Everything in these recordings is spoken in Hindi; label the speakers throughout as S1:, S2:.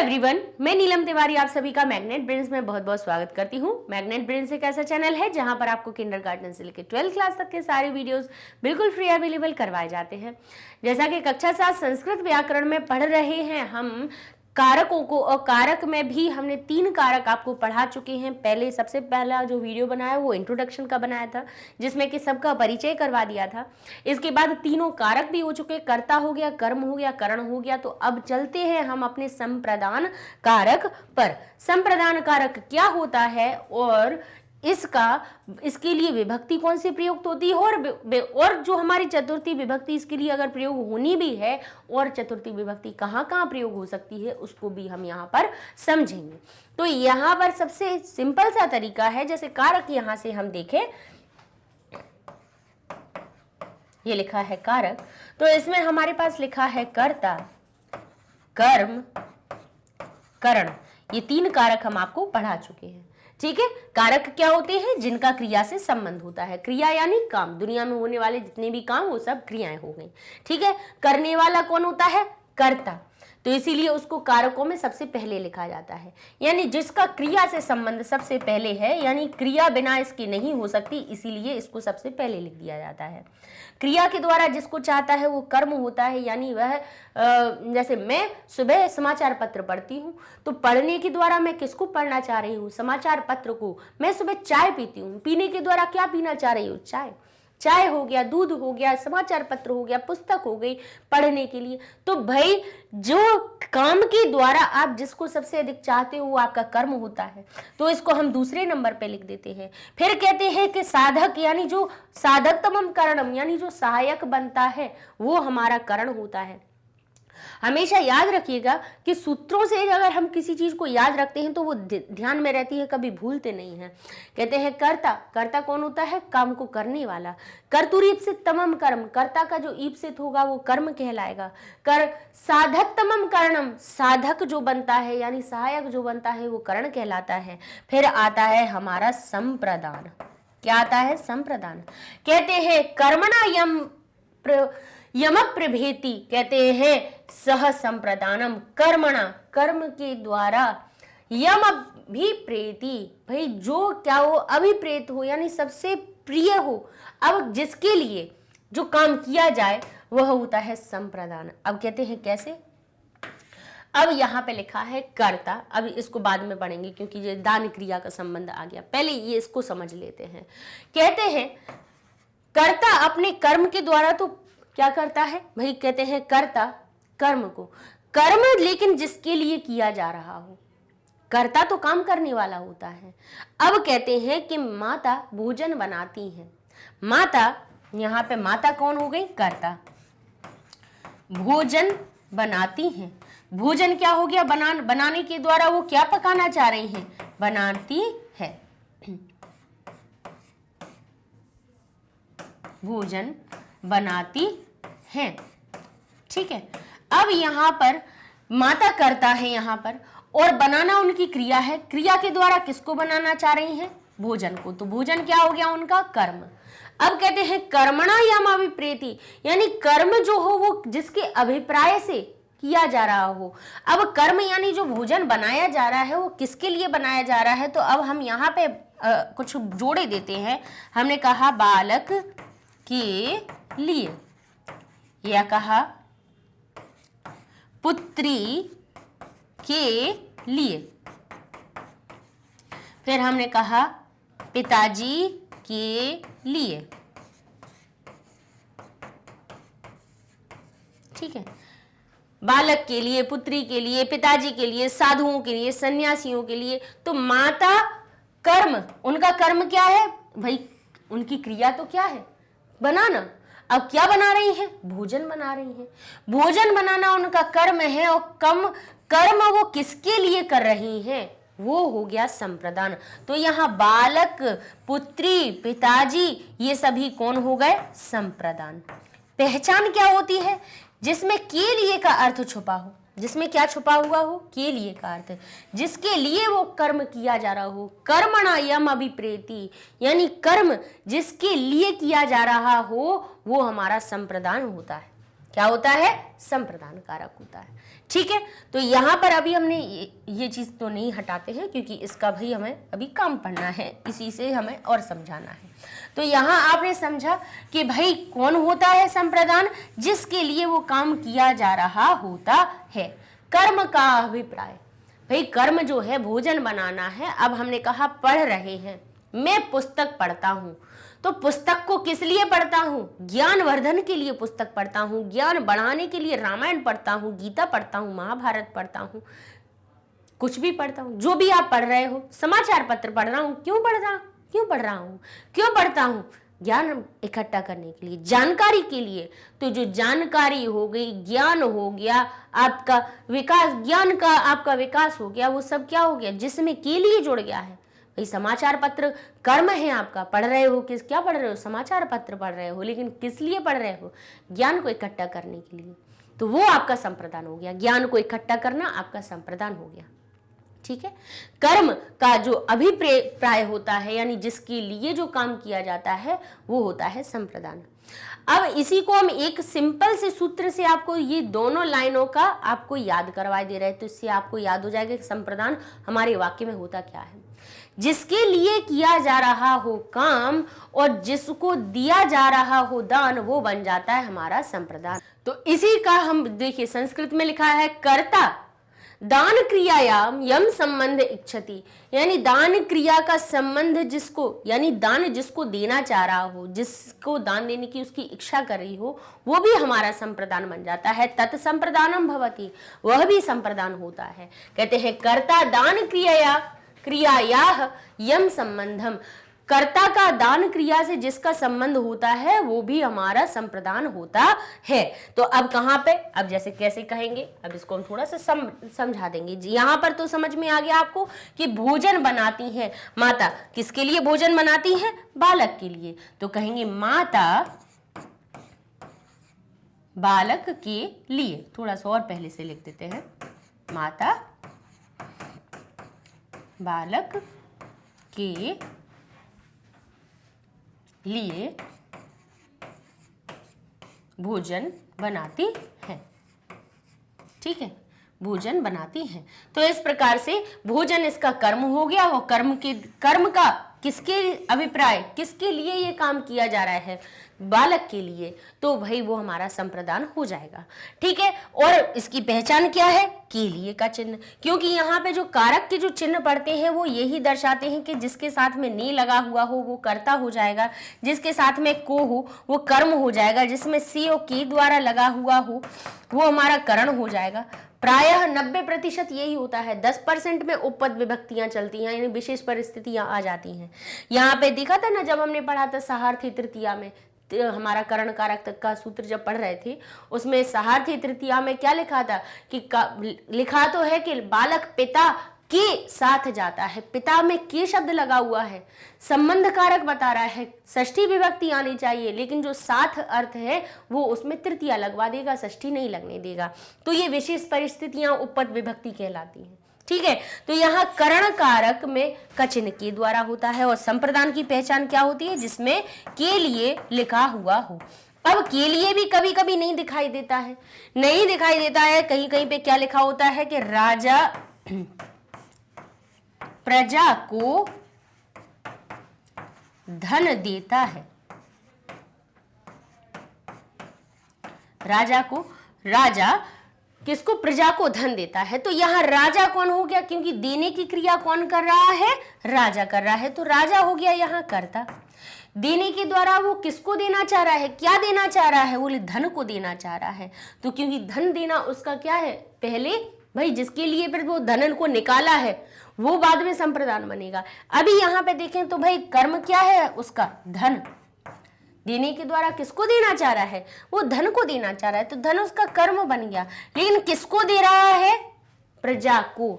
S1: एवरीवन, मैं नीलम तिवारी आप सभी का मैग्नेट ब्रेन्स में बहुत बहुत स्वागत करती हूँ। मैग्नेट ब्रेन्स एक ऐसा चैनल है जहां पर आपको किंडरगार्टन से लेकर 12th क्लास तक के सारे वीडियोस बिल्कुल फ्री अवेलेबल करवाए जाते हैं। जैसा कि कक्षा 7 संस्कृत व्याकरण में पढ़ रहे हैं हम कारकों को, और कारक में भी हमने 3 कारक आपको पढ़ा चुके हैं। पहले सबसे पहला जो वीडियो बनाया वो इंट्रोडक्शन का बनाया था, जिसमें कि सबका परिचय करवा दिया था। इसके बाद तीनों कारक भी हो चुके, कर्ता हो गया, कर्म हो गया, करण हो गया। तो अब चलते हैं हम अपने संप्रदान कारक पर। संप्रदान कारक क्या होता है और इसके लिए विभक्ति कौन सी प्रयुक्त होती है, और जो हमारी चतुर्थी विभक्ति इसके लिए अगर प्रयोग होनी भी है, और चतुर्थी विभक्ति कहाँ कहाँ प्रयोग हो सकती है उसको भी हम यहाँ पर समझेंगे। तो यहाँ पर सबसे सिंपल सा तरीका है, जैसे कारक यहाँ से हम देखें, ये लिखा है कारक, तो इसमें हमारे पास लिखा है कर्ता, कर्म, करण। ये 3 कारक हम आपको पढ़ा चुके हैं। ठीक है, कारक क्या होते हैं? जिनका क्रिया से संबंध होता है। क्रिया यानी काम, दुनिया में होने वाले जितने भी काम वो सब क्रियाएं हो गई। ठीक है, करने वाला कौन होता है? कर्ता। तो इसीलिए उसको कारकों में सबसे पहले लिखा जाता है, यानी जिसका क्रिया से संबंध सबसे पहले है, यानी क्रिया बिना इसकी नहीं हो सकती, इसीलिए इसको सबसे पहले लिख दिया जाता है। क्रिया के द्वारा जिसको चाहता है वो कर्म होता है, यानी वह जैसे मैं सुबह समाचार पत्र पढ़ती हूँ, तो पढ़ने के द्वारा मैं किसको पढ़ना चाह रही हूँ? समाचार पत्र को। मैं सुबह चाय पीती हूँ, पीने के द्वारा क्या पीना चाह रही हूँ? चाय। चाय हो गया, दूध हो गया, समाचार पत्र हो गया, पुस्तक हो गई पढ़ने के लिए। तो भाई जो काम के द्वारा आप जिसको सबसे अधिक चाहते हो वो आपका कर्म होता है, तो इसको हम दूसरे नंबर पे लिख देते हैं। फिर कहते हैं कि साधक, यानी जो साधकतमम करणम, यानी जो सहायक बनता है वो हमारा करण होता है। हमेशा याद रखिएगा कि सूत्रों से अगर हम किसी चीज को याद रखते हैं तो वो ध्यान में रहती है, कभी भूलते नहीं हैं। कहते हैं कर्ता, कर्ता कौन होता है? काम को करने वाला। कर्तुरीप से तमम कर्म, कर्ता का जो ईप्सित होगा वो कर्म कहलाएगा। कर साधक तमम करणम, साधक जो बनता है यानी सहायक जो बनता है वो करण कहलाता है। फिर आता है हमारा संप्रदान। क्या आता है? संप्रदान। कहते हैं कर्मणा यम प्रभेति, कहते हैं सह संप्रदानम, कर्मणा, कर्म के द्वारा, यम अभिप्रेति, भाई जो क्या हो? अभिप्रेत हो, यानी सबसे प्रिय हो। अब जिसके लिए जो काम किया जाए वह होता है संप्रदान। अब कहते हैं कैसे? अब यहाँ पे लिखा है कर्ता, अब इसको बाद में पढ़ेंगे क्योंकि ये दान क्रिया का संबंध आ गया, पहले ये इसको समझ लेते हैं। कहते हैं कर्ता अपने कर्म के द्वारा तो क्या करता है भाई? कहते हैं कर्ता कर्म को, कर्म लेकिन जिसके लिए किया जा रहा हो। कर्ता तो काम करने वाला होता है। अब कहते हैं कि माता भोजन बनाती है। माता, यहाँ पे माता कौन हो गई? कर्ता। भोजन बनाती हैं। भोजन क्या हो गया? बनाने के द्वारा वो क्या पकाना चाह रही हैं? बनाती है। भोजन बनाती हैं। ठीक है, अब यहाँ पर माता करता है यहाँ पर, और बनाना उनकी क्रिया है। क्रिया के द्वारा किसको बनाना चाह रही हैं? भोजन को। तो भोजन क्या हो गया? उनका कर्म। अब कहते हैं कर्मणा यम अभिप्रेति, यानी कर्म जो हो वो जिसके अभिप्राय से किया जा रहा हो। अब कर्म यानी जो भोजन बनाया जा रहा है वो किसके लिए बनाया जा रहा है? तो अब हम यहाँ पे कुछ जोड़े देते हैं। हमने कहा बालक के लिए, या कहा पुत्री के लिए, फिर हमने कहा पिताजी के लिए। ठीक है, बालक के लिए, पुत्री के लिए, पिताजी के लिए, साधुओं के लिए, सन्यासियों के लिए। तो माता कर्म, उनका कर्म क्या है भाई? उनकी क्रिया तो क्या है? बनाना। अब क्या बना रही है? भोजन बना रही है। भोजन बनाना उनका कर्म है, और कर्म वो किसके लिए कर रही हैं? वो हो गया संप्रदान। तो यहाँ बालक, पुत्री, पिताजी, ये सभी कौन हो गए? संप्रदान। पहचान क्या होती है? जिसमें के लिए का अर्थ छुपा हो। जिसमें क्या छुपा हुआ हो? के लिए का अर्थ, जिसके लिए वो कर्म किया जा रहा हो। कर्मणा यम अभिप्रेति, यानी कर्म जिसके लिए किया जा रहा हो वो हमारा संप्रदान होता है। क्या होता है, संप्रदान कारक होता है। ठीक है, तो यहां पर अभी हमने ये चीज तो नहीं हटाते हैं क्योंकि इसका भी हमें अभी काम पढ़ना है, इसी से हमें और समझाना है। तो यहां आपने समझा कि भाई कौन होता है संप्रदान, जिसके लिए वो काम किया जा रहा होता है। कर्म का अभिप्राय, भाई कर्म जो है भोजन बनाना है। अब हमने कहा पढ़ रहे हैं, मैं पुस्तक पढ़ता हूं, तो पुस्तक को किस लिए पढ़ता हूं, ज्ञान वर्धन के लिए पुस्तक पढ़ता हूं, ज्ञान बढ़ाने के लिए रामायण पढ़ता हूं, गीता पढ़ता हूं, महाभारत पढ़ता हूं, कुछ भी पढ़ता हूं, जो भी आप पढ़ रहे हो, समाचार पत्र पढ़ रहा हूं, क्यों पढ़ पढ़ता हूं, ज्ञान इकट्ठा करने के लिए, जानकारी के लिए। तो जो जानकारी हो गई, ज्ञान हो गया, आपका विकास, ज्ञान का आपका विकास हो गया, वो सब क्या हो गया, जिसमें के लिए जुड़ गया है। भाई समाचार पत्र कर्म है आपका, पढ़ रहे हो, किस क्या पढ़ रहे हो, समाचार पत्र पढ़ रहे हो, लेकिन किस लिए पढ़ रहे हो, ज्ञान को इकट्ठा करने के लिए। तो वो आपका संप्रदान हो गया, ज्ञान को इकट्ठा करना आपका संप्रदान हो गया। ठीक है, कर्म का जो अभिप्राय होता है, यानी जिसके लिए जो काम किया जाता है, वो होता है संप्रदान। अब इसी को हम एक सिंपल से सूत्र से आपको ये दोनों लाइनों का आपको याद करवा दे रहे हैं, तो इससे आपको याद हो जाएगा कि संप्रदान हमारे वाक्य में होता क्या है। जिसके लिए किया जा रहा हो काम और जिसको दिया जा रहा हो दान, वो बन जाता है हमारा संप्रदान। तो इसी का हम देखिए संस्कृत में लिखा है, कर्ता दान क्रियायाम यम संबंध इच्छति, यानी दान क्रिया का संबंध जिसको, यानी दान जिसको देना चाह रहा हो, जिसको दान देने की उसकी इच्छा कर रही हो, वो भी हमारा संप्रदान बन जाता है। तत्संप्रदानम भवति, वह भी संप्रदान होता है। कहते हैं कर्ता दान क्रियाया यम संबंधम, कर्ता का दान क्रिया से जिसका संबंध होता है वो भी हमारा संप्रदान होता है। तो अब कहां पे, अब जैसे कैसे कहेंगे, अब इसको हम थोड़ा सा समझा देंगे। यहां पर तो समझ में आ गया आपको कि भोजन बनाती है माता, किसके लिए भोजन बनाती है, बालक के लिए। तो कहेंगे माता बालक के लिए, थोड़ा सा और पहले से लिख देते हैं, माता बालक के लिए भोजन बनाती है। ठीक है, भोजन बनाती है। तो इस प्रकार से भोजन इसका कर्म हो गया, वो कर्म का किसके अभिप्राय, किसके लिए ये काम किया जा रहा है, बालक के लिए, तो भाई वो हमारा संप्रदान हो जाएगा। ठीक है, और इसकी पहचान क्या है, के लिए का चिन्ह, क्योंकि यहाँ पे जो कारक के जो चिन्ह पड़ते हैं वो यही दर्शाते हैं कि जिसके साथ में ने लगा हुआ हो वो कर्ता हो जाएगा, जिसके साथ में को हो वो कर्म हो जाएगा, जिसमें सी और के द्वारा लगा हुआ हो वो हमारा करण हो जाएगा। प्रायः 90% यही होता है, 10% में उपपद विभक्तियां चलती हैं, यानी विशेष परिस्थितियां आ जाती हैं। यहाँ पे देखा था ना जब हमने पढ़ा था सहार्थी तृतीया में, हमारा करण कारक तक का सूत्र जब पढ़ रहे थे, उसमें सहार्थी तृतीया में क्या लिखा था कि लिखा तो है कि बालक पिता के साथ जाता है, पिता में के शब्द लगा हुआ है, संबंध कारक बता रहा है, षष्ठी विभक्ति आनी चाहिए, लेकिन जो साथ अर्थ है वो उसमें तृतीया लगवा देगा, षष्ठी नहीं लगने देगा। तो ये विशेष परिस्थितियां उपपद विभक्ति कहलाती हैं। ठीक है, तो यहाँ करण कारक में का चिन्ह के द्वारा होता है, और संप्रदान की पहचान क्या होती है, जिसमें के लिए लिखा हुआ हो। अब के लिए भी कभी कभी नहीं दिखाई देता है, नहीं दिखाई देता है, कहीं कहीं पे क्या लिखा होता है कि राजा प्रजा को धन देता है, राजा किसको, प्रजा को धन देता है। तो यहां राजा कौन हो गया, क्योंकि देने की क्रिया कौन कर रहा है, राजा कर रहा है, तो राजा हो गया यहां कर्ता। देने के द्वारा वो किसको देना चाह रहा है, क्या देना चाह रहा है, बोले धन को देना चाह रहा है। तो क्योंकि धन देना उसका क्या है, पहले भाई जिसके लिए फिर वो धन को निकाला है वो बाद में संप्रदान बनेगा। अभी यहाँ पे देखें तो भाई कर्म क्या है उसका, धन, देने के द्वारा किसको देना चाह रहा है, वो धन को देना चाह रहा है, तो धन उसका कर्म बन गया, लेकिन किसको दे रहा है, प्रजा को।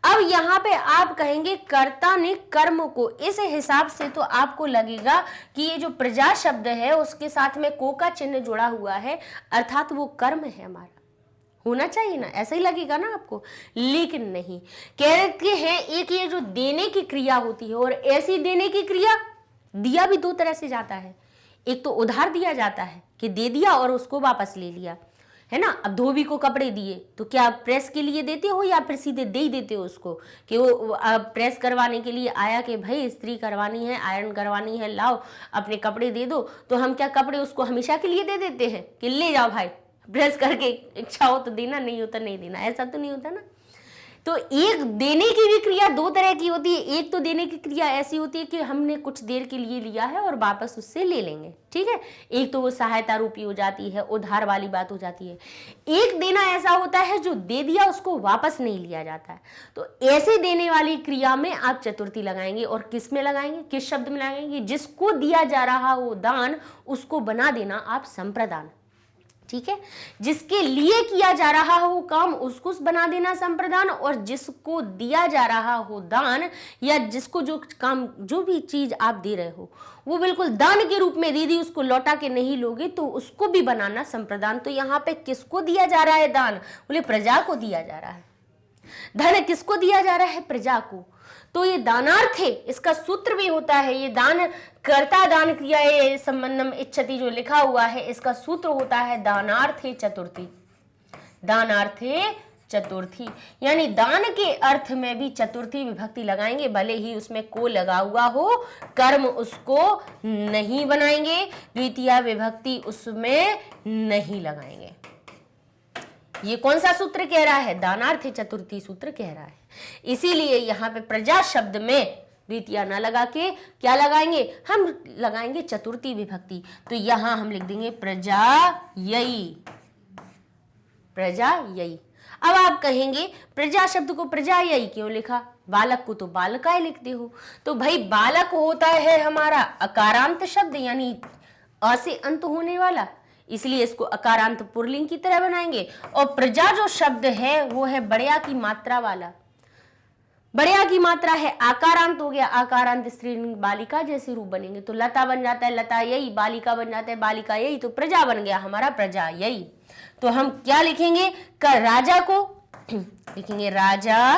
S1: अब यहाँ पे आप कहेंगे कर्ता ने कर्म को, इस हिसाब से तो आपको लगेगा कि ये जो प्रजा शब्द है उसके साथ में को का चिन्ह जुड़ा हुआ है, अर्थात वो कर्म है हमारा, होना चाहिए ना, ऐसा ही लगेगा ना आपको, लेकिन नहीं। कहते हैं एक ये जो देने की क्रिया होती है, और ऐसी देने की क्रिया, दिया भी दो तरह से जाता है, एक तो उधार दिया जाता है कि दे दिया और उसको वापस ले लिया, है ना। अब धोबी को कपड़े दिए तो क्या प्रेस के लिए देते हो या फिर सीधे दे ही देते हो उसको कि वो प्रेस करवाने के लिए आया कि भाई इस्त्री करवानी है, आयरन करवानी है, लाओ अपने कपड़े दे दो, तो हम क्या कपड़े उसको हमेशा के लिए दे देते हैं कि ले जाओ भाई प्रेस करके, इच्छा हो तो देना, नहीं होता नहीं देना, ऐसा तो नहीं होता ना। तो एक देने की भी क्रिया दो तरह की होती है। एक तो देने की क्रिया ऐसी होती है कि हमने कुछ देर के लिए लिया है और वापस उससे ले लेंगे, ठीक है। एक तो वो सहायता रूपी हो जाती है, उधार वाली बात हो जाती है। एक देना ऐसा होता है जो दे दिया उसको वापस नहीं लिया जाता है। तो ऐसे देने वाली क्रिया में आप चतुर्थी लगाएंगे। और किस में लगाएंगे, किस शब्द में लगाएंगे, जिसको दिया जा रहा हो दान उसको बना देना आप संप्रदान, ठीक है। जिसके लिए किया जा रहा हो काम उसको बना देना संप्रदान, और जिसको दिया जा रहा हो दान या जिसको जो काम जो भी चीज आप दे रहे हो वो बिल्कुल दान के रूप में दे दी, उसको लौटा के नहीं लोगे तो उसको भी बनाना संप्रदान। तो यहाँ पे किसको दिया जा रहा है दान, बोले प्रजा को दिया जा रहा है। धन किसको दिया जा रहा है, प्रजा को। तो ये दानार्थ है, इसका सूत्र भी होता है, ये दान कर्ता दान क्रिया संबंधम इच्छति जो लिखा हुआ है इसका सूत्र होता है दानार्थे चतुर्थी। दानार्थे चतुर्थी यानी दान के अर्थ में भी चतुर्थी विभक्ति लगाएंगे, भले ही उसमें को लगा हुआ हो, कर्म उसको नहीं बनाएंगे, द्वितीय विभक्ति उसमें नहीं लगाएंगे। ये कौन सा सूत्र कह रहा है, दानार्थे चतुर्थी सूत्र कह रहा है। इसीलिए यहाँ पे प्रजा शब्द में द्वितीय न लगा के क्या लगाएंगे, हम लगाएंगे चतुर्थी विभक्ति। तो यहां हम लिख देंगे प्रजायई, प्रजायई। अब आप कहेंगे प्रजा शब्द को प्रजायई क्यों लिखा, बालक को तो बालकाय लिखते हो। तो भाई बालक होता है हमारा अकारांत शब्द यानी अ से अंत होने वाला, इसलिए इसको अकारांत पुल्लिंग की तरह बनाएंगे। और प्रजा जो शब्द है वो है बड़या की मात्रा वाला, बड़या की मात्रा है, आकारांत हो गया, आकारांत स्त्रीलिंग बालिका जैसे रूप बनेंगे तो लता बन जाता है लता यही, बालिका बन जाता है बालिका यही, तो प्रजा बन गया हमारा प्रजा यही। तो हम क्या लिखेंगे, कर राजा को लिखेंगे राजा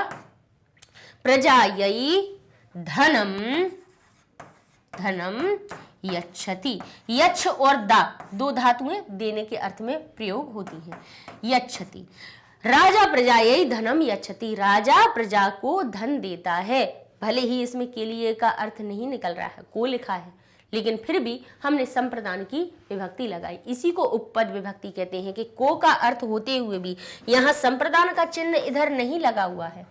S1: प्रजा यही धनम, धनम यच्छति। यच्छ और दा दो धातुएं देने के अर्थ में प्रयोग होती हैं। यच्छति, राजा प्रजायै धनम यच्छति, राजा प्रजा को धन देता है। भले ही इसमें के लिए का अर्थ नहीं निकल रहा है, को लिखा है, लेकिन फिर भी हमने संप्रदान की विभक्ति लगाई। इसी को उपपद विभक्ति कहते हैं कि को का अर्थ होते हुए भी यहाँ संप्रदान का चिन्ह इधर नहीं लगा हुआ है,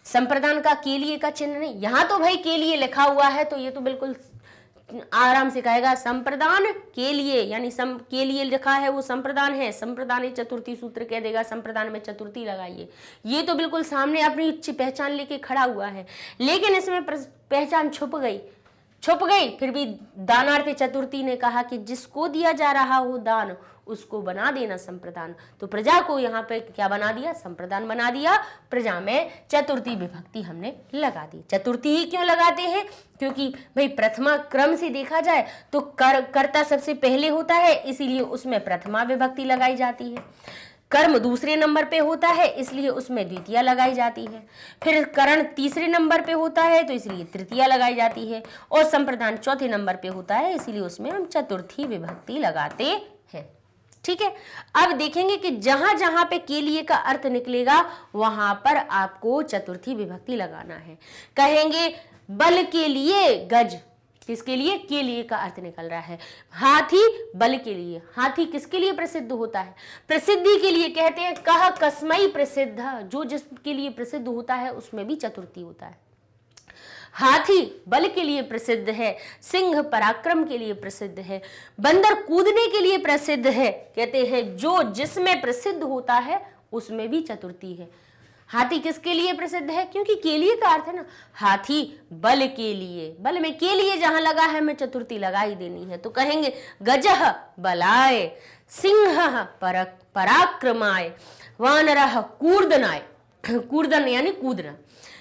S1: संप्रदान का के लिए का चिन्ह नहीं। यहाँ तो भाई के लिए लिखा हुआ है तो ये तो बिल्कुल आराम से कहेगा संप्रदान के लिए, यानी के लिए लिखा है वो संप्रदान है, संप्रदान चतुर्थी सूत्र कह देगा, संप्रदान में चतुर्थी लगाइए। ये तो बिल्कुल सामने अपनी पहचान लेके खड़ा हुआ है, लेकिन इसमें पहचान छुप गई, फिर भी दानार्थ चतुर्थी ने कहा कि जिसको दिया जा रहा हो दान उसको बना देना संप्रदान। तो प्रजा को यहाँ पे क्या बना दिया, संप्रदान बना दिया। प्रजा में चतुर्थी विभक्ति हमने लगा दी। चतुर्थी ही क्यों लगाते हैं, क्योंकि भाई प्रथमा क्रम से देखा जाए तो कर्ता सबसे पहले होता है, इसीलिए उसमें प्रथमा विभक्ति लगाई जाती है। कर्म दूसरे नंबर पे होता है इसलिए उसमें द्वितीय लगाई जाती है। फिर करण तीसरे नंबर पे होता है तो इसलिए तृतीया लगाई जाती है। और संप्रदान चौथे नंबर पे होता है इसीलिए उसमें हम चतुर्थी विभक्ति लगाते हैं, ठीक है। अब देखेंगे कि जहां जहां पे के लिए का अर्थ निकलेगा वहां पर आपको चतुर्थी विभक्ति लगाना है। कहेंगे बल के लिए गज, किसके लिए, के लिए का अर्थ निकल रहा है। हाथी बल के लिए, हाथी किसके लिए प्रसिद्ध होता है, प्रसिद्धि के लिए। कहते हैं कह कस्मई प्रसिद्ध, जो जिसके लिए प्रसिद्ध होता है उसमें भी चतुर्थी होता है। हाथी बल के लिए प्रसिद्ध है, सिंह पराक्रम के लिए प्रसिद्ध है, बंदर कूदने के लिए प्रसिद्ध है। कहते हैं जो जिसमें प्रसिद्ध होता है उसमें भी चतुर्थी है। हाथी किसके लिए प्रसिद्ध है, क्योंकि के लिए का अर्थ है ना, हाथी बल के लिए, बल में के लिए जहां लगा है हमें चतुर्थी लगा ही देनी है। तो कहेंगे गजह बलाय, सिंह पराक्रमाय, वानरः कूर्दनाय, कूर्दन यानी कूदना।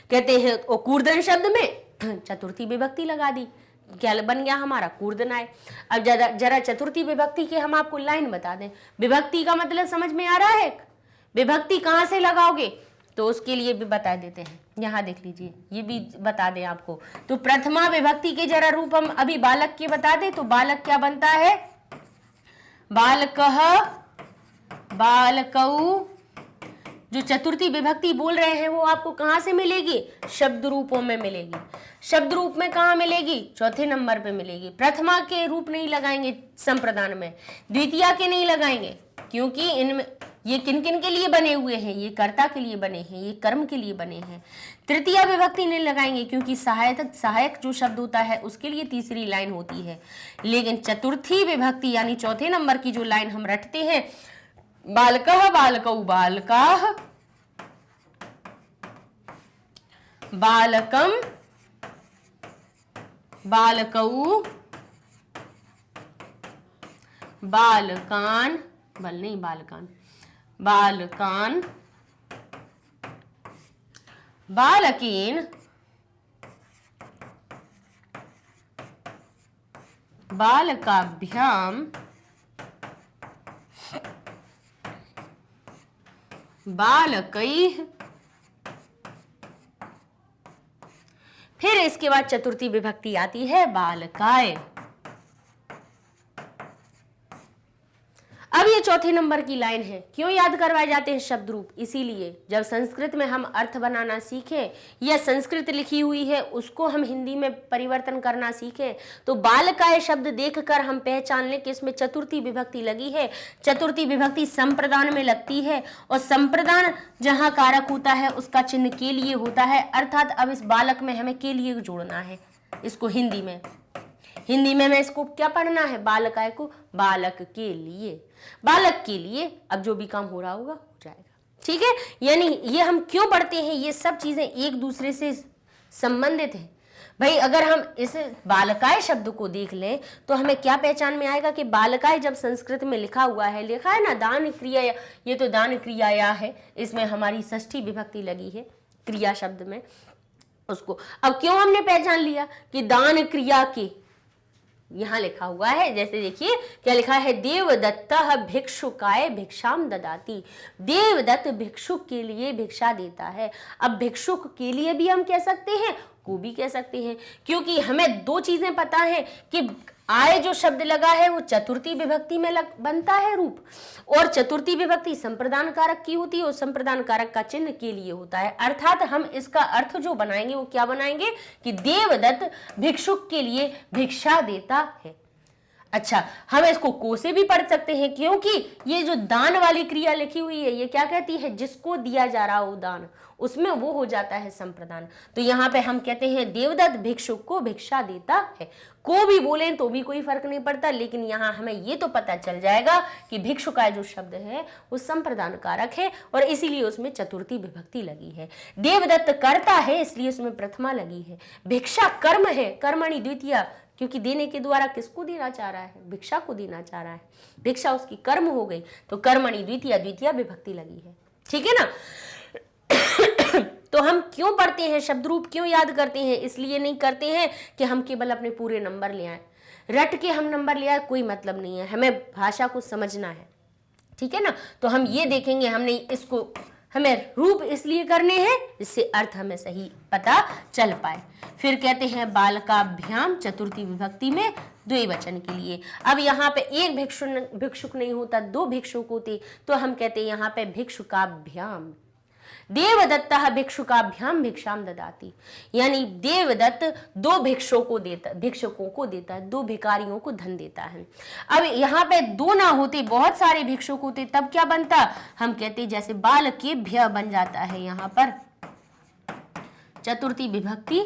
S1: कहते हैं और कूर्दन शब्द में चतुर्थी विभक्ति लगा दी, क्या बन गया हमारा कूर्दनाय। अब जरा चतुर्थी विभक्ति के हम आपको लाइन बता दें, विभक्ति का मतलब समझ में आ रहा है, विभक्ति कहां से लगाओगे तो उसके लिए भी बता देते हैं। यहाँ देख लीजिए, ये भी बता दें आपको। तो प्रथमा विभक्ति के जरा रूप हम अभी बालक के बता दें तो बालक क्या बनता है, बालकः बालकऊ। जो चतुर्थी विभक्ति बोल रहे हैं वो आपको कहाँ से मिलेगी? शब्द रूपों में मिलेगी। शब्द रूप में कहाँ मिलेगी? चौथे नंबर पे मिलेगी। प्रथमा के रूप नहीं लगाएंगे संप्रदान में, द्वितीया के नहीं लगाएंगे, क्योंकि इनमें ये किन किन के लिए बने हुए हैं? ये कर्ता के लिए बने हैं, ये कर्म के लिए बने हैं। तृतीया विभक्ति नहीं लगाएंगे क्योंकि सहायक जो शब्द होता है उसके लिए तीसरी लाइन होती है। लेकिन चतुर्थी विभक्ति यानी चौथे नंबर की जो लाइन हम रटते हैं, बालकः बालकौ बालकाः, बालकम बालकौ, बालकान, बालकान, बालकीन, बालकाभ्याम, बालकैः। फिर इसके बाद चतुर्थी विभक्ति आती है बालकाय। अब ये चौथे नंबर की लाइन है। क्यों याद करवाए जाते हैं शब्द रूप? इसीलिए जब संस्कृत में हम अर्थ बनाना सीखें या संस्कृत लिखी हुई है उसको हम हिंदी में परिवर्तन करना सीखें तो बालकाय शब्द देखकर हम पहचान लें कि इसमें चतुर्थी विभक्ति लगी है। चतुर्थी विभक्ति संप्रदान में लगती है और संप्रदान जहां कारक होता है उसका चिन्ह के लिए होता है, अर्थात अब इस बालक में हमें के लिए जोड़ना है। इसको हिंदी में हमें इसको क्या पढ़ना है? बालकाय को बालक के लिए, बालक के लिए। अब जो भी काम हो रहा होगा हो जाएगा, ठीक है। यानी ये हम क्यों पढ़ते हैं, ये सब चीजें एक दूसरे से संबंधित है। भाई अगर हम इस बालकाय शब्द को देख लें तो हमें क्या पहचान में आएगा कि बालकाय जब संस्कृत में लिखा हुआ है, लिखा है ना दान क्रिया, ये तो दान क्रियाया है, इसमें हमारी षष्ठी विभक्ति लगी है क्रिया शब्द में उसको। अब क्यों हमने पहचान लिया कि दान क्रिया के यहां लिखा हुआ है, जैसे देखिए क्या लिखा है, देवदत्तः भिक्षुकाय भिक्षाम ददाति। देवदत्त भिक्षुक के लिए भिक्षा देता है। अब भिक्षुक के लिए भी हम कह सकते हैं, को भी कह सकते हैं, क्योंकि हमें दो चीजें पता है कि आय जो शब्द लगा है वो चतुर्थी विभक्ति में बनता है रूप, और चतुर्थी विभक्ति संप्रदान कारक की होती है और संप्रदान कारक का चिन्ह के लिए होता है। अर्थात हम इसका अर्थ जो बनाएंगे वो क्या बनाएंगे कि देवदत्त भिक्षुक के लिए भिक्षा देता है। अच्छा, हम इसको को से भी पढ़ सकते हैं क्योंकि ये जो दान वाली क्रिया लिखी हुई है ये क्या कहती है, जिसको दिया जा रहा हो दान, उसमें वो हो जाता है संप्रदान। तो यहाँ पे हम कहते हैं देवदत्त भिक्षुक को भिक्षा देता है। को भी बोलें तो भी कोई फर्क नहीं पड़ता, लेकिन यहाँ हमें ये तो पता चल जाएगा कि भिक्षुकाय जो शब्द है वो संप्रदान कारक है और इसीलिए उसमें चतुर्थी विभक्ति लगी है। देवदत्त कर्ता है इसलिए उसमें प्रथमा लगी है। भिक्षा कर्म है, कर्मणि द्वितीया, क्योंकि देने के द्वारा किसको देना चाह रहा है, भिक्षा को देना चाह रहा है। भिक्षा उसकी कर्म हो गई तो कर्मणि द्वितीया, द्वितीया विभक्ति लगी है, ठीक है ना। तो हम क्यों पढ़ते हैं शब्द रूप, क्यों याद करते हैं? इसलिए नहीं करते हैं कि हम केवल अपने पूरे नंबर ले आए, रट के हम नंबर ले आए, कोई मतलब नहीं है। हमें भाषा को समझना है, ठीक है ना। तो हम ये देखेंगे, हमने इसको हमें रूप इसलिए करने हैं जिससे अर्थ हमें सही पता चल पाए। फिर कहते हैं बालकाभ्याम, चतुर्थी विभक्ति में द्विवचन के लिए। अब यहाँ पे एक भिक्षुक नहीं होता, दो भिक्षुक होते, तो हम कहते हैं यहाँ पे भिक्षुकाभ्याम। देवदत्तः भिक्षुकाभ्याम भिक्षाम ददाति, यानी देवदत्त दो भिक्षुकों को देता है, दो भिखारियों को धन देता है। अब यहाँ पे दो ना होते, बहुत सारे भिक्षुक होते, तब क्या बनता, हम कहते जैसे बालकेभ्यः बन जाता है। यहाँ पर चतुर्थी विभक्ति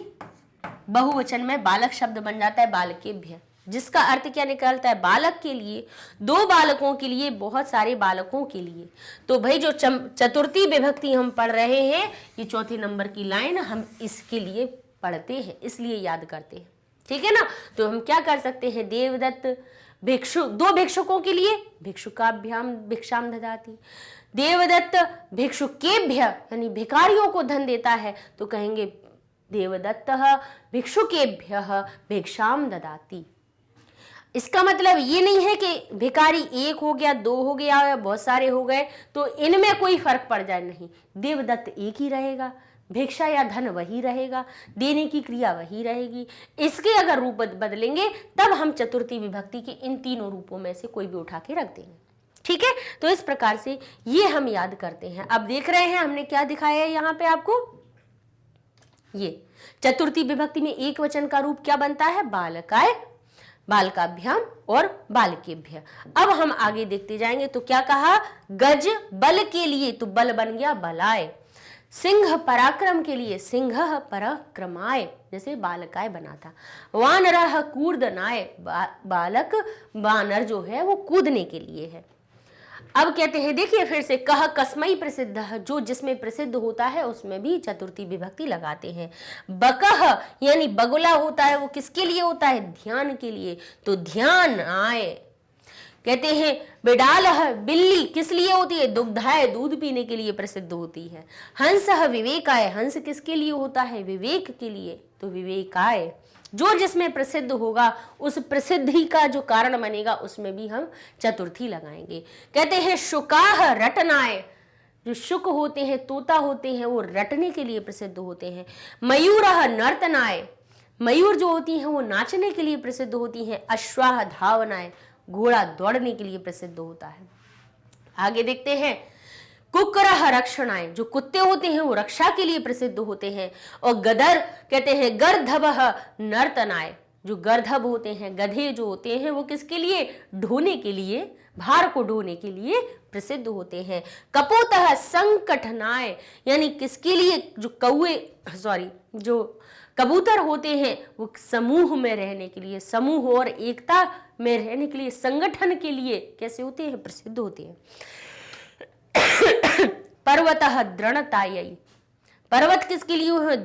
S1: बहुवचन में बालक शब्द बन जाता है बालकेभ्यः, जिसका अर्थ क्या निकलता है, बालक के लिए, दो बालकों के लिए, बहुत सारे बालकों के लिए। तो भाई जो चतुर्थी विभक्ति हम पढ़ रहे हैं, ये चौथे नंबर की लाइन हम इसके लिए पढ़ते हैं, इसलिए याद करते हैं, ठीक है ना। तो हम क्या कर सकते हैं, देवदत्त भिक्षु, दो भिक्षुकों के लिए भिक्षुकाभ्याम भिक्षाम ददाति। देवदत्त भिक्षुकेभ्यः यानी भिखारियों को धन देता है, तो कहेंगे देवदत्तः भिक्षुकेभ्यः भिक्षाम ददाति। इसका मतलब ये नहीं है कि भिखारी एक हो गया, दो हो गया या बहुत सारे हो गए तो इनमें कोई फर्क पड़ जाए, नहीं। देवदत्त एक ही रहेगा, भिक्षा या धन वही रहेगा, देने की क्रिया वही रहेगी। इसके अगर रूप बदलेंगे तब हम चतुर्थी विभक्ति के इन तीनों रूपों में से कोई भी उठा के रख देंगे, ठीक है, तो इस प्रकार से ये हम याद करते हैं। अब देख रहे हैं हमने क्या दिखाया है यहाँ पे आपको, ये चतुर्थी विभक्ति में एक वचन का रूप क्या बनता है, बालकाय, बालकाभ्याम और बालकेभ्य। अब हम आगे देखते जाएंगे। तो क्या कहा, गज बल के लिए तो बल बन गया बलाय, सिंह पराक्रम के लिए सिंह पराक्रमाय, जैसे बालकाय बना था। वानरः कूर्दनाय, बालक वानर जो है वो कूदने के लिए है। अब कहते हैं, देखिए फिर से, कह कस्मई प्रसिद्ध, जो जिसमें प्रसिद्ध होता है उसमें भी चतुर्थी विभक्ति लगाते हैं। बकह यानी बगुला होता है, वो किसके लिए होता है, ध्यान के लिए, तो ध्यान आए। कहते हैं बिडालह, बिल्ली किस लिए होती है, दुग्धाय, दूध पीने के लिए प्रसिद्ध होती है। हंसः विवेकाय, हंस किसके लिए होता है, विवेक के लिए, तो विवेकाय। जो जिसमें प्रसिद्ध होगा उस प्रसिद्धि का जो कारण बनेगा उसमें भी हम चतुर्थी लगाएंगे। कहते हैं शुकाह रटनाय, जो शुक होते हैं, तोता होते हैं, वो रटने के लिए प्रसिद्ध होते हैं। मयूरः नर्तनाय, मयूर जो होती हैं वो नाचने के लिए प्रसिद्ध होती हैं। अश्वाह धावनाय, घोड़ा दौड़ने के लिए प्रसिद्ध होता है। आगे देखते हैं, कुकरह रक्षणाय, जो कुत्ते होते हैं वो रक्षा के लिए प्रसिद्ध होते हैं। और गदर कहते हैं गर्धभः नर्तनाय, जो गर्धभ होते हैं, गधे जो होते हैं वो किसके लिए, ढोने के लिए, भार को ढोने के लिए प्रसिद्ध होते हैं। कपोतः संकटनाय, यानी किसके लिए, जो जो कबूतर होते हैं वो समूह में रहने के लिए, समूह और एकता में रहने के लिए, संगठन के लिए कैसे होते हैं, प्रसिद्ध होते हैं। पर्वतः दृढ़तायै, पर्वत किसके लिए है,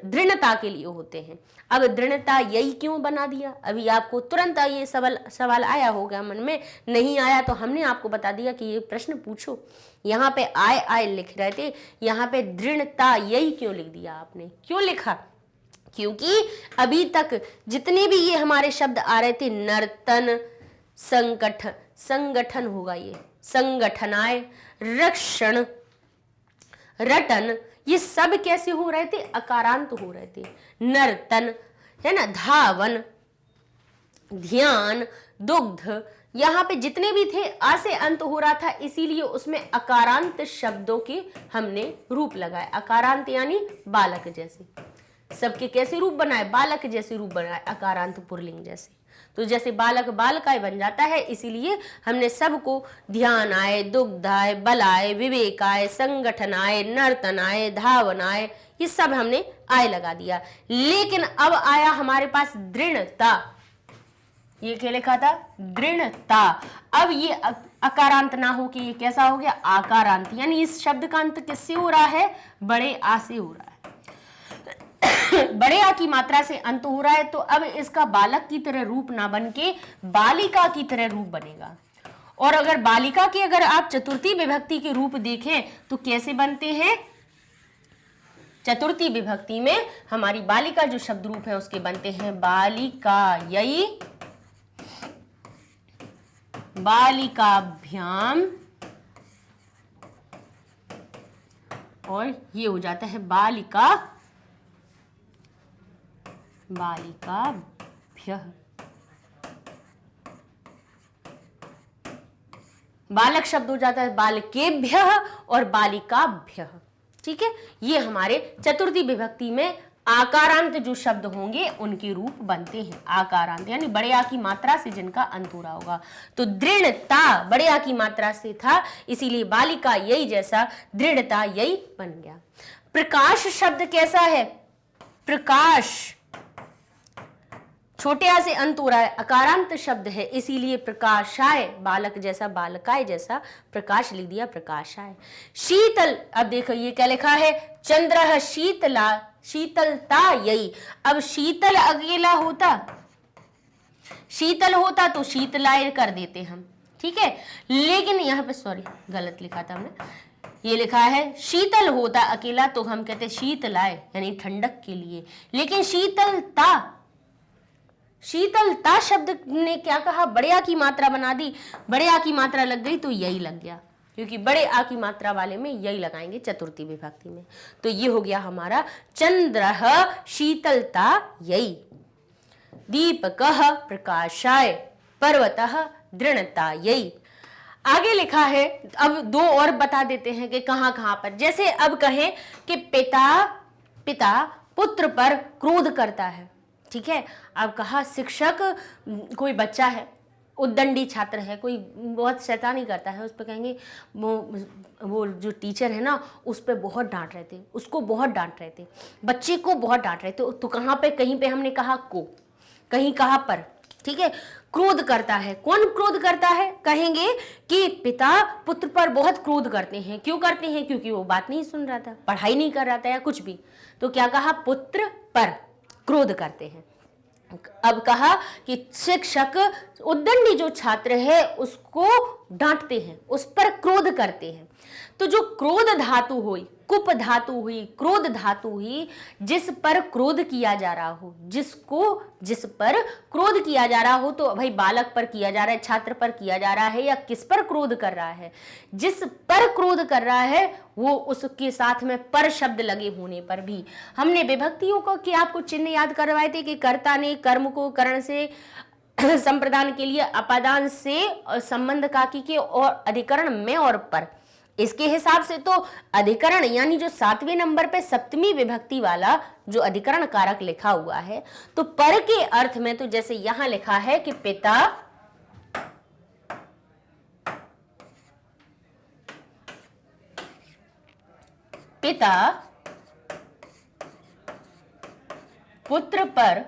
S1: दृढ़ता के लिए होते हैं। अब दृढ़ता यही क्यों बना दिया, अभी आपको तुरंत ये सवाल आया होगा मन में, नहीं आया तो हमने आपको बता दिया कि ये प्रश्न पूछो। यहाँ पे आय लिख रहे थे, यहाँ पे दृढ़ता यही क्यों लिख दिया आपने, क्यों लिखा, क्योंकि अभी तक जितने भी ये हमारे शब्द आ रहे थे, नर्तन, संगठन होगा ये, संगठनाय, रक्षण, रटन, ये सब कैसे हो रहे थे, अकारांत हो रहे थे। नर्तन है ना, धावन, ध्यान, दुग्ध, यहाँ पे जितने भी थे आ से अंत हो रहा था, इसीलिए उसमें अकारांत शब्दों के हमने रूप लगाए। अकारांत यानी बालक जैसे, सबके कैसे रूप बनाए, बालक जैसे रूप बनाए, अकारांत पुल्लिंग जैसे। तो जैसे बालक बालकाय बन जाता है, इसीलिए हमने सबको ध्यानाय, दुग्धाय, बलाय, विवेकाय, संगठनाय, नर्तनाय, धावनाय, ये सब हमने आय लगा दिया। लेकिन अब आया हमारे पास दृढ़ता, ये क्या लिखा था, दृढ़ता। अब ये अकारांत ना हो कि ये कैसा हो गया, आकारांत, यानी इस शब्द का अंत किससे हो रहा है, बड़े आ से हो रहा है। बड़े आ की मात्रा से अंत हो रहा है, तो अब इसका बालक की तरह रूप ना बन के बालिका की तरह रूप बनेगा। और अगर बालिका के अगर आप चतुर्थी विभक्ति के रूप देखें तो कैसे बनते हैं, चतुर्थी विभक्ति में हमारी बालिका जो शब्द रूप है उसके बनते हैं बालिकायै, बालिकाभ्याम, और ये हो जाता है बालिकाभ्यः। बालक शब्द हो जाता है बालकेभ्यः और बालिकाभ्यः। ठीक है, ये हमारे चतुर्थी विभक्ति में आकारांत जो शब्द होंगे उनके रूप बनते हैं। आकारांत यानी बड़े आ की मात्रा से जिनका अंत हो रहा होगा। तो दृढ़ता बड़े आ की मात्रा से था, इसीलिए बालिका यही जैसा दृढ़ता यही बन गया। प्रकाश शब्द कैसा है, प्रकाश छोटे आ से अंत हो रहा है, अकारांत शब्द है, इसीलिए प्रकाशाय, बालक जैसा बालकाय जैसा प्रकाश लिख दिया, प्रकाशाय। शीतल, अब देखो ये क्या लिखा है, चंद्रः शीतला, शीतलता यही। अब शीतल अकेला होता, शीतल होता तो शीतलाय कर देते हम, ठीक है, लेकिन यहाँ पे सॉरी गलत लिखा था हमने, ये लिखा है शीतल होता अकेला तो हम कहते शीतलाय यानी ठंडक के लिए, लेकिन शीतलता, शीतलता शब्द ने क्या कहा, बड़े आ की मात्रा बना दी, बड़े आ की मात्रा लग गई तो यही लग गया, क्योंकि बड़े आ की मात्रा वाले में यही लगाएंगे चतुर्थी विभक्ति में। तो ये हो गया हमारा चंद्रः शीतलता यही, दीपकः प्रकाशाय, पर्वतः दृढ़ता यही। आगे लिखा है, अब दो और बता देते हैं कि कहां कहां पर। जैसे अब कहें कि पिता पुत्र पर क्रोध करता है, ठीक है। अब कहा शिक्षक, कोई बच्चा है, उद्दंडी छात्र है, कोई बहुत शैतानी करता है, उस पर कहेंगे वो जो टीचर है ना उस पर बहुत डांट रहे थे, उसको बहुत डांट रहे थे, बच्चे को बहुत डांट रहे थे। तो कहाँ पे, कहीं पे हमने कहा को, कहीं कहा पर, ठीक है। क्रोध करता है, कौन क्रोध करता है? कहेंगे कि पिता पुत्र पर बहुत क्रोध करते हैं। क्यों करते हैं? क्योंकि वो बात नहीं सुन रहा था, पढ़ाई नहीं कर रहा था या कुछ भी। तो क्या कहा? पुत्र पर क्रोध करते हैं। अब कहा कि शिक्षक उद्दंडी जो छात्र है उसको डांटते हैं, उस पर क्रोध करते हैं। तो जो क्रोध धातु हुई, कुप धातु हुई, क्रोध धातु हुई, जिस पर क्रोध किया जा रहा हो, जिस पर क्रोध किया जा रहा हो, तो भाई बालक पर किया जा रहा है, छात्र पर किया जा रहा है, या किस पर क्रोध कर रहा है? जिस पर क्रोध कर रहा है वो, उसके साथ में पर शब्द लगे होने पर भी। हमने विभक्तियों को कि आपको चिन्ह याद करवाए थे कि कर्ता ने कर्म को करण से, संप्रदान के लिए अपादान से, संबंध काकी के, और अधिकरण में और पर। इसके हिसाब से तो अधिकरण यानी जो 7वें नंबर पे सप्तमी विभक्ति वाला जो अधिकरण कारक लिखा हुआ है, तो पर के अर्थ में तो जैसे यहां लिखा है कि पिता पुत्र पर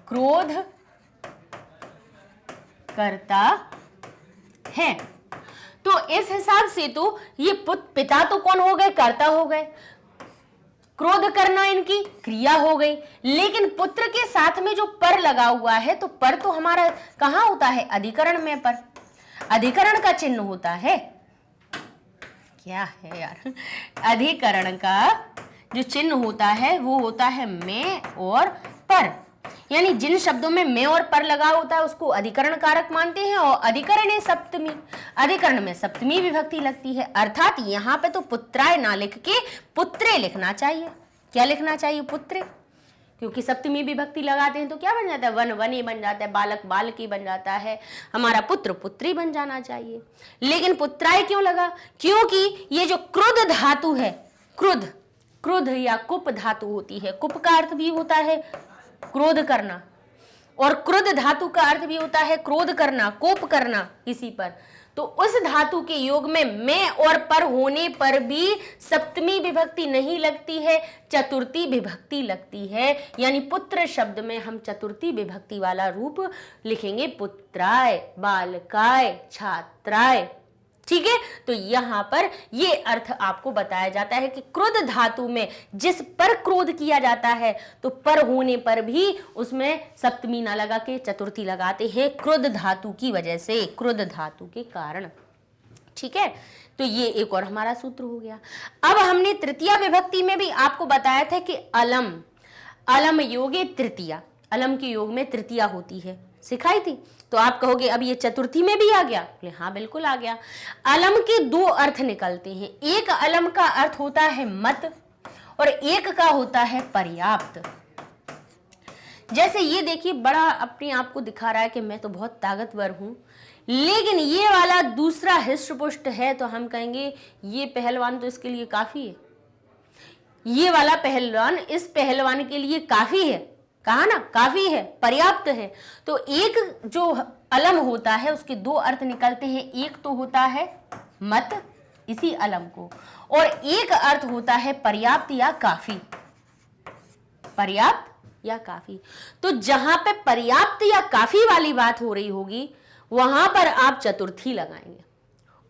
S1: क्रोध करता है। तो इस हिसाब से तो ये पिता तो कौन हो गए? कर्ता हो गए। क्रोध करना इनकी क्रिया हो गई। लेकिन पुत्र के साथ में जो पर लगा हुआ है, तो पर तो हमारा कहां होता है? अधिकरण में पर। अधिकरण का चिन्ह होता है, क्या है यार? अधिकरण का जो चिन्ह होता है वो होता है में और पर। यानी जिन शब्दों में में और पर लगा होता है उसको अधिकरण कारक मानते हैं, और अधिकरण है सप्तमी, अधिकरण में सप्तमी विभक्ति लगती है। अर्थात यहाँ पे तो पुत्राय ना लिख के पुत्रे लिखना चाहिए। क्या लिखना चाहिए? पुत्रे, क्योंकि सप्तमी विभक्ति लगाते हैं तो क्या बन जाता है? वन वनी बन जाता है, बालक बालकी बन जाता है, हमारा पुत्र पुत्री बन जाना चाहिए। लेकिन पुत्राय क्यों लगा? क्योंकि ये जो क्रुद्ध धातु है, क्रुद्ध या कुप धातु होती है। कुप का अर्थ भी होता है क्रोध करना, और क्रुद्ध धातु का अर्थ भी होता है क्रोध करना, कोप करना किसी पर। तो उस धातु के योग में और पर होने पर भी सप्तमी विभक्ति नहीं लगती है, चतुर्थी विभक्ति लगती है। यानी पुत्र शब्द में हम चतुर्थी विभक्ति वाला रूप लिखेंगे, पुत्राय, बालकाय, छात्राय। ठीक है, तो यहां पर ये अर्थ आपको बताया जाता है कि क्रोध धातु में जिस पर क्रोध किया जाता है, तो पर होने पर भी उसमें सप्तमी ना लगा के चतुर्थी लगाते हैं, क्रोध धातु की वजह से, क्रोध धातु के कारण। ठीक है, तो ये एक और हमारा सूत्र हो गया। अब हमने तृतीया विभक्ति में भी आपको बताया था कि अलम योगे तृतीया, अलम के योग में तृतीया होती है, सिखाई थी। तो आप कहोगे अब ये चतुर्थी में भी आ गया? हाँ बिल्कुल आ गया। अलम के दो अर्थ निकलते हैं। एक अलम का अर्थ होता है मत, और एक का होता है पर्याप्त। जैसे ये देखिए, बड़ा अपने आप को दिखा रहा है कि मैं तो बहुत ताकतवर हूं, लेकिन ये वाला दूसरा हृष्ट-पुष्ट है, तो हम कहेंगे ये पहलवान तो इसके लिए काफी है, ये वाला पहलवान इस पहलवान के लिए काफी है। कहा ना, काफी है, पर्याप्त है। तो एक जो अलम होता है उसके दो अर्थ निकलते हैं। एक तो होता है मत, इसी अलम को, और एक अर्थ होता है पर्याप्त या काफी, पर्याप्त या काफी। तो जहां पे पर्याप्त या काफी वाली बात हो रही होगी वहां पर आप चतुर्थी लगाएंगे।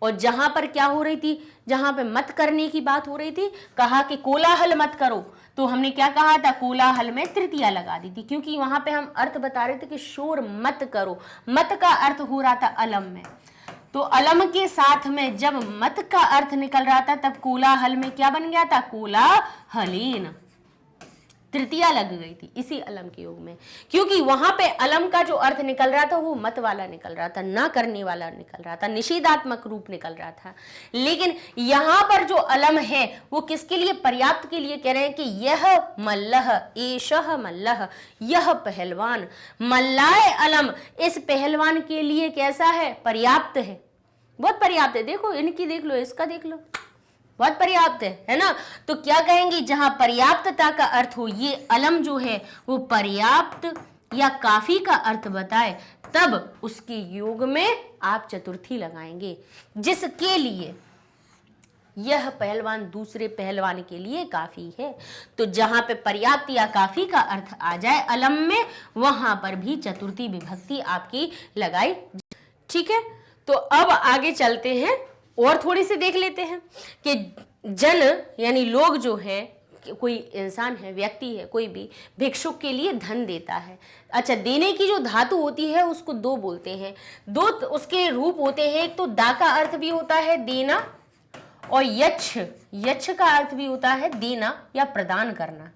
S1: और जहां पर क्या हो रही थी, जहां पे मत करने की बात हो रही थी, कहा कि कोलाहल मत करो, तो हमने क्या कहा था? कोलाहल में तृतीया लगा दी थी, क्योंकि वहां पे हम अर्थ बता रहे थे कि शोर मत करो। मत का अर्थ हो रहा था अलम में, तो अलम के साथ में जब मत का अर्थ निकल रहा था तब कोलाहल में क्या बन गया था? कोलाहलीन। तृतीया लग गई थी इसी अलम के योग में, क्योंकि वहां पे अलम का जो अर्थ निकल रहा था वो मत वाला निकल रहा था, ना करने वाला निकल रहा था, निषेधात्मक रूप निकल रहा था। लेकिन यहां पर जो अलम है वो किसके लिए, पर्याप्त के लिए कह रहे हैं कि यह मल्लह, एषः मल्लह, यह पहलवान, मल्लाय अलम, इस पहलवान के लिए कैसा है, पर्याप्त है, बहुत पर्याप्त है। देखो इनकी देख लो, इसका देख लो, बहुत पर्याप्त है ना। तो क्या कहेंगे, जहां पर्याप्तता का अर्थ हो, ये अलम जो है वो पर्याप्त या काफी का अर्थ बताए, तब उसके योग में आप चतुर्थी लगाएंगे, जिसके लिए यह पहलवान दूसरे पहलवान के लिए काफी है। तो जहां पे पर्याप्त या काफी का अर्थ आ जाए अलम में, वहां पर भी चतुर्थी विभक्ति आपकी लगाई। ठीक है, तो अब आगे चलते हैं और थोड़ी सी देख लेते हैं कि जन यानी लोग जो है, कोई इंसान है, व्यक्ति है, कोई भी भिक्षुक के लिए धन देता है। अच्छा, देने की जो धातु होती है उसको दो बोलते हैं, दो उसके रूप होते हैं। एक तो दा का अर्थ भी होता है देना, और यच्छ, यच्छ का अर्थ भी होता है देना या प्रदान करना।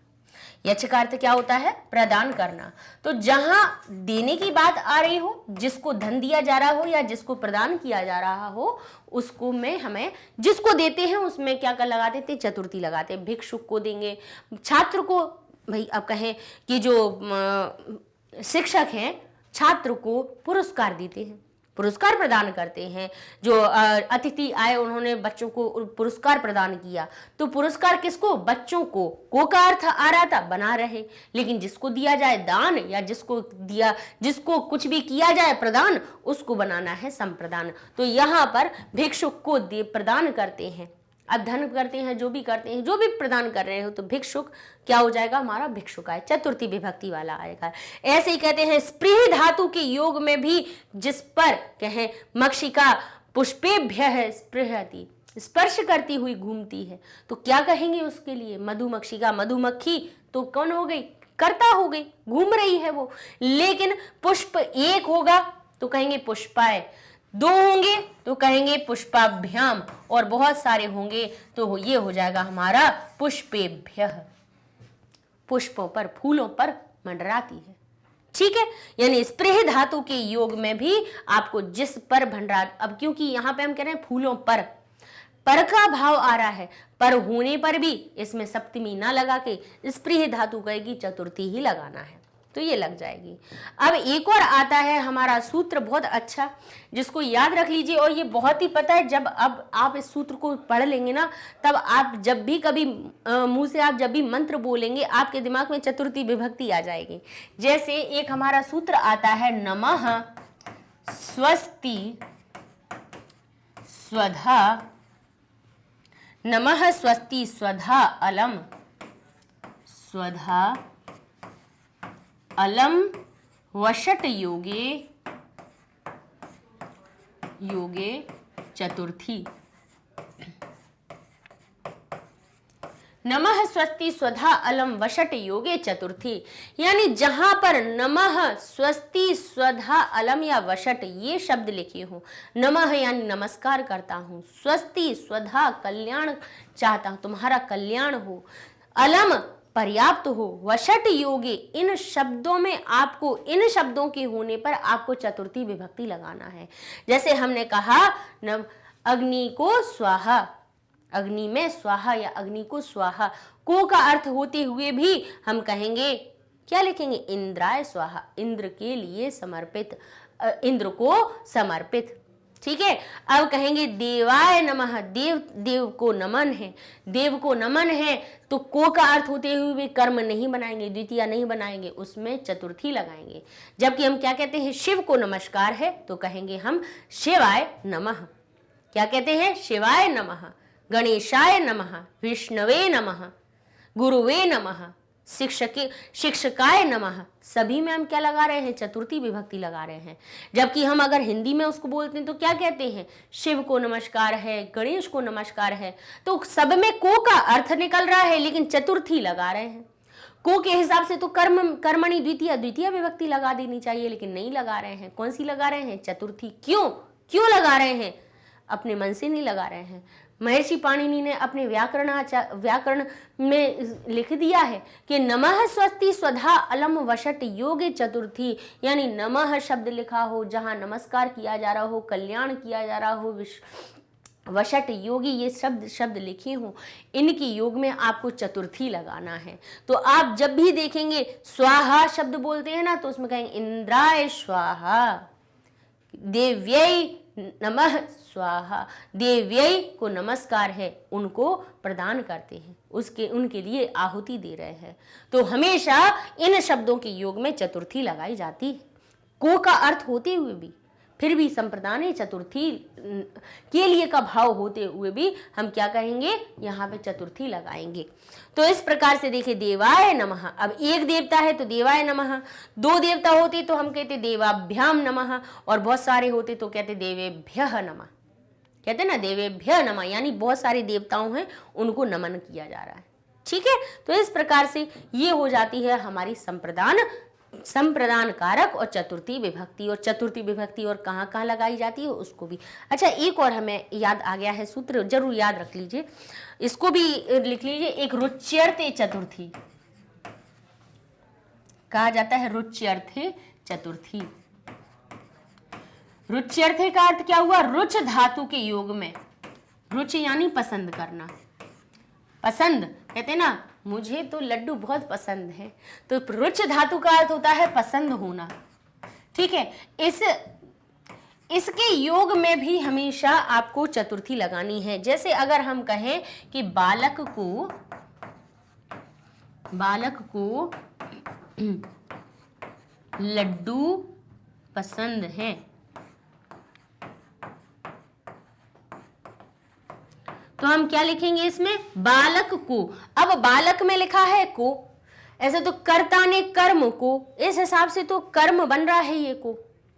S1: यच्छ का अर्थ क्या होता है, प्रदान करना। तो जहां देने की बात आ रही हो, जिसको धन दिया जा रहा हो या जिसको प्रदान किया जा रहा हो, उसको में हमें जिसको देते हैं उसमें क्या कर लगा देते, चतुर्थी लगाते हैं। भिक्षुक को देंगे, छात्र को, भाई अब कहें कि जो शिक्षक हैं छात्र को पुरस्कार देते हैं, पुरस्कार प्रदान करते हैं। जो अतिथि आए उन्होंने बच्चों को पुरस्कार प्रदान किया, तो पुरस्कार किसको, बच्चों को का अर्थ आ रहा था बना रहे, लेकिन जिसको दिया जाए दान या जिसको कुछ भी किया जाए प्रदान, उसको बनाना है संप्रदान। तो यहाँ पर भिक्षुक को प्रदान करते हैं, अब धन करते हैं, जो भी करते हैं, जो भी प्रदान कर रहे हो, तो भिक्षुक क्या हो जाएगा, हमारा भिक्षुकाय, चतुर्थी विभक्ति वाला आएगा। ऐसे ही कहते हैं स्पृह धातु के योग में भी जिस पर कहें मक्षिका पुष्पेभ्यः स्पृहति, स्पर्श करती हुई घूमती है, तो क्या कहेंगे उसके लिए, मधुमक्षिका, मधुमक्खी तो कौन हो गई, कर्ता हो गई, घूम रही है वो। लेकिन पुष्प एक होगा तो कहेंगे पुष्पाय, दो होंगे तो कहेंगे पुष्पाभ्याम, और बहुत सारे होंगे तो ये हो जाएगा हमारा पुष्पेभ्यः, पुष्पों पर, फूलों पर मंडराती है। ठीक है, यानी स्पृह धातु के योग में भी आपको जिस पर भंडार, अब क्योंकि यहां पे हम कह रहे हैं फूलों पर का भाव आ रहा है, पर होने पर भी इसमें सप्तमी ना लगा के स्पृह धातु कहेगी चतुर्थी ही लगाना है, तो ये लग जाएगी। अब एक और आता है हमारा सूत्र बहुत अच्छा, जिसको याद रख लीजिए, और ये बहुत ही पता है, जब अब आप इस सूत्र को पढ़ लेंगे ना, तब आप जब भी कभी मुंह से आप जब भी मंत्र बोलेंगे, आपके दिमाग में चतुर्थी विभक्ति आ जाएगी। जैसे एक हमारा सूत्र आता है, नमः स्वस्ति स्वधा, नमः स्वस्ति स्वधा अलम, स्वधा अलम वषट योगे, योगे चतुर्थी। नमः स्वस्ति स्वधा अलम वषट योगे चतुर्थी, यानी जहां पर नमः स्वस्ति स्वधा अलम या वषट ये शब्द लिखे हो, नमः यानी नमस्कार करता हूं, स्वस्ति स्वधा कल्याण चाहता हूं, तुम्हारा कल्याण हो, अलम पर्याप्त हो, वषट योगे, इन शब्दों में आपको, इन शब्दों के होने पर आपको चतुर्थी विभक्ति लगाना है। जैसे हमने कहा अग्नि को स्वाहा, अग्नि में स्वाहा या अग्नि को स्वाहा, को का अर्थ होते हुए भी हम कहेंगे, क्या लिखेंगे, इंद्राय स्वाहा, इंद्र के लिए समर्पित, इंद्र को समर्पित। ठीक है, अब कहेंगे देवाय नमः, देव को नमन है, देव को नमन है, तो को का अर्थ होते हुए भी कर्म नहीं बनाएंगे, द्वितीया नहीं बनाएंगे, उसमें चतुर्थी लगाएंगे। जबकि हम क्या कहते हैं, शिव को नमस्कार है, तो कहेंगे हम शिवाय नमः। क्या कहते हैं, शिवाय नमः, गणेशाय नमः, विष्णवे नमः, गुरुवे नमः, शिक्षकाय नमः, सभी में हम क्या लगा रहे हैं, चतुर्थी विभक्ति लगा रहे हैं। जबकि हम अगर हिंदी में उसको बोलते हैं तो क्या कहते हैं, शिव को नमस्कार है, गणेश को नमस्कार है, तो सब में को का अर्थ निकल रहा है, लेकिन चतुर्थी लगा रहे हैं। को के हिसाब से तो कर्मणि द्वितीय विभक्ति लगा देनी चाहिए, लेकिन नहीं लगा रहे हैं। कौन सी लगा रहे हैं, चतुर्थी। क्यों लगा रहे हैं, अपने मन से नहीं लगा रहे हैं, महर्षि पाणिनि ने अपने व्याकरण में लिख दिया है कि नमः स्वस्ति स्वधा अलम वशट योगे चतुर्थी, यानी नमः शब्द लिखा हो, जहां नमस्कार किया जा रहा हो, कल्याण किया जा रहा हो, वशट योगी ये शब्द लिखे हों, इनकी योग में आपको चतुर्थी लगाना है। तो आप जब भी देखेंगे स्वाहा शब्द बोलते हैं ना, तो उसमें कहेंगे इंद्राय स्वाहा, देव्यै नमः स्वाहा, देव्यै को नमस्कार है, उनको प्रदान करते हैं, उनके लिए आहुति दे रहे हैं। तो हमेशा इन शब्दों के योग में चतुर्थी लगाई जाती है। को का अर्थ होते हुए भी, फिर भी संप्रदान चतुर्थी के लिए का भाव होते हुए भी हम क्या कहेंगे, यहाँ पे चतुर्थी लगाएंगे। तो इस प्रकार से देखिए देवाय नमः, अब एक देवता है तो देवाय नमः, दो देवता होते तो हम कहते देवाभ्याम नमः, और बहुत सारे होते तो कहते देवेभ्यः नमः, कहते ना देवेभ्यः नमः, यानी बहुत सारे देवताओं हैं उनको नमन किया जा रहा है। ठीक है, तो इस प्रकार से ये हो जाती है हमारी संप्रदान कारक और चतुर्थी विभक्ति। और चतुर्थी विभक्ति और कहाँ कहाँ लगाई जाती है उसको भी, अच्छा एक और हमें याद आ गया है सूत्र, जरूर याद रख लीजिए, इसको भी लिख लीजिए। एक रुच्यर्थे चतुर्थी कहा जाता है, रुच्यर्थे चतुर्थी। रुच्यर्थे का अर्थ क्या हुआ, रुच धातु के योग में, रुच यानी पसंद करना, पसंद कहते ना, मुझे तो लड्डू बहुत पसंद है, तो रुच धातु का अर्थ होता है पसंद होना। ठीक है, इसके योग में भी हमेशा आपको चतुर्थी लगानी है। जैसे अगर हम कहें कि बालक को लड्डू पसंद है, तो हम क्या लिखेंगे इसमें, बालक को। अब बालक में लिखा है को, ऐसे तो कर्ता ने कर्म को, इस हिसाब से तो कर्म बन रहा है, ये को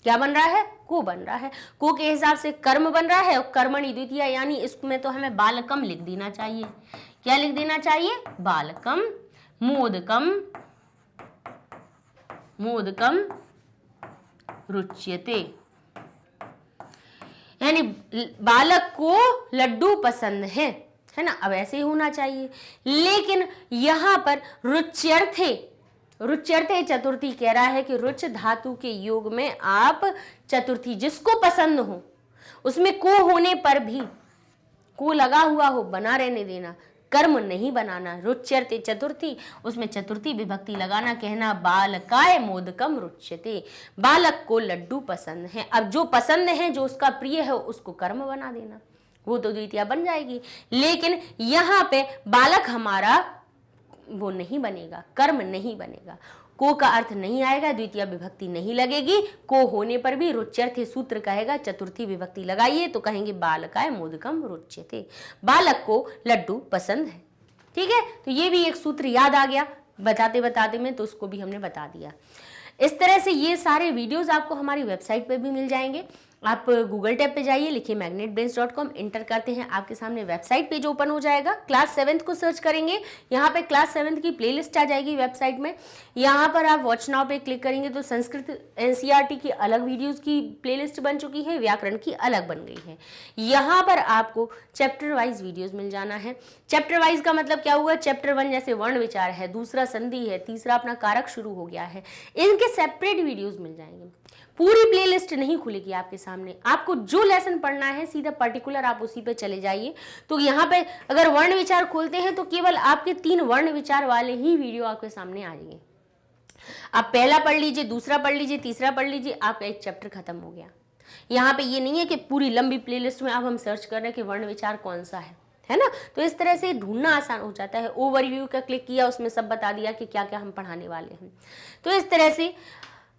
S1: क्या बन रहा है, को बन रहा है, को के हिसाब से कर्म बन रहा है, और कर्मणि द्वितीया, यानी इसमें तो हमें बालकम लिख देना चाहिए। क्या लिख देना चाहिए, बालकम मोदकम रुच्यते, यानी बालक को लड्डू पसंद है ना, अब ऐसे ही होना चाहिए। लेकिन यहां पर रुच्यर्थे चतुर्थी कह रहा है कि रुच धातु के योग में आप चतुर्थी जिसको पसंद हो, उसमें को होने पर भी, को लगा हुआ हो, बना रहने देना, कर्म नहीं बनाना। रुच्यर्थे चतुर्थी, उसमें चतुर्थी विभक्ति लगाना, कहना बालकाय मोदकम रुच्यते, बालक को लड्डू पसंद है। अब जो पसंद है, जो उसका प्रिय है, उसको कर्म बना देना, वो तो द्वितीया बन जाएगी। लेकिन यहाँ पे बालक हमारा वो नहीं बनेगा, कर्म नहीं बनेगा, को का अर्थ नहीं आएगा, द्वितीय विभक्ति नहीं लगेगी। को होने पर भी रुच्यर्थे सूत्र कहेगा चतुर्थी विभक्ति लगाइए, तो कहेंगे बालकाय मोदकम रुच्यते, बालक को लड्डू पसंद है। ठीक है, तो ये भी एक सूत्र याद आ गया बताते बताते में, तो उसको भी हमने बता दिया। इस तरह से ये सारे वीडियोस आपको हमारी वेबसाइट पे भी मिल जाएंगे। आप गूगल टैब पे जाइए, लिखिए magnetbrains.com, इंटर करते हैं, आपके सामने वेबसाइट पेज ओपन हो जाएगा। क्लास 7th को सर्च करेंगे, यहाँ पे क्लास 7th की प्लेलिस्ट आ जाएगी वेबसाइट में। यहाँ पर आप वॉच नाउ पे क्लिक करेंगे तो संस्कृत NCERT की अलग वीडियोस की प्लेलिस्ट बन चुकी है, व्याकरण की अलग बन गई है। यहाँ पर आपको चैप्टर वाइज वीडियोज मिल जाना है। चैप्टर वाइज का मतलब क्या हुआ, चैप्टर 1 जैसे वर्ण विचार है, दूसरा संधि है, तीसरा अपना कारक शुरू हो गया है, इनके सेपरेट वीडियोज मिल जाएंगे। पूरी प्लेलिस्ट नहीं खुलेगी आपके सामने, आपको जो लेसन पढ़ना है सीधा पर्टिकुलर आप उसी पे चले जाइए। तो यहाँ पे अगर वर्ण विचार खोलते हैं तो केवल आपके 3 वर्ण विचार वाले ही वीडियो आपके सामने आ जाएंगे। आप पहला पढ़ लीजिए, दूसरा पढ़ लीजिए, तीसरा पढ़ लीजिए, आपका एक चैप्टर खत्म हो गया। यहाँ पे ये नहीं है कि पूरी लंबी प्लेलिस्ट में अब हम सर्च कर रहे हैं कि वर्ण विचार कौन सा है ना। तो इस तरह से ढूंढना आसान हो जाता है। ओवरव्यू का क्लिक किया, उसमें सब बता दिया कि क्या क्या हम पढ़ाने वाले हैं। तो इस तरह से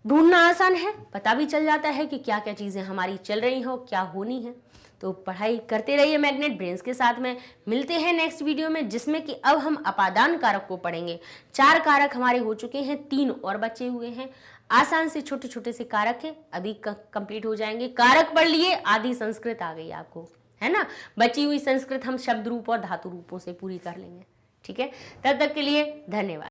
S1: ढूंढना आसान है, पता भी चल जाता है कि क्या क्या चीज़ें हमारी चल रही हो, क्या होनी है। तो पढ़ाई करते रहिए मैग्नेट ब्रेन्स के साथ में। मिलते हैं नेक्स्ट वीडियो में, जिसमें कि अब हम अपादान कारक को पढ़ेंगे। 4 कारक हमारे हो चुके हैं, 3 और बचे हुए हैं। आसान से छोटे छोटे से कारक हैं, अभी कंप्लीट हो जाएंगे। कारक पढ़ लिए, आधी संस्कृत आ गई आपको, है ना। बची हुई संस्कृत हम शब्द रूप और धातु रूपों से पूरी कर लेंगे। ठीक है, तब तक के लिए धन्यवाद।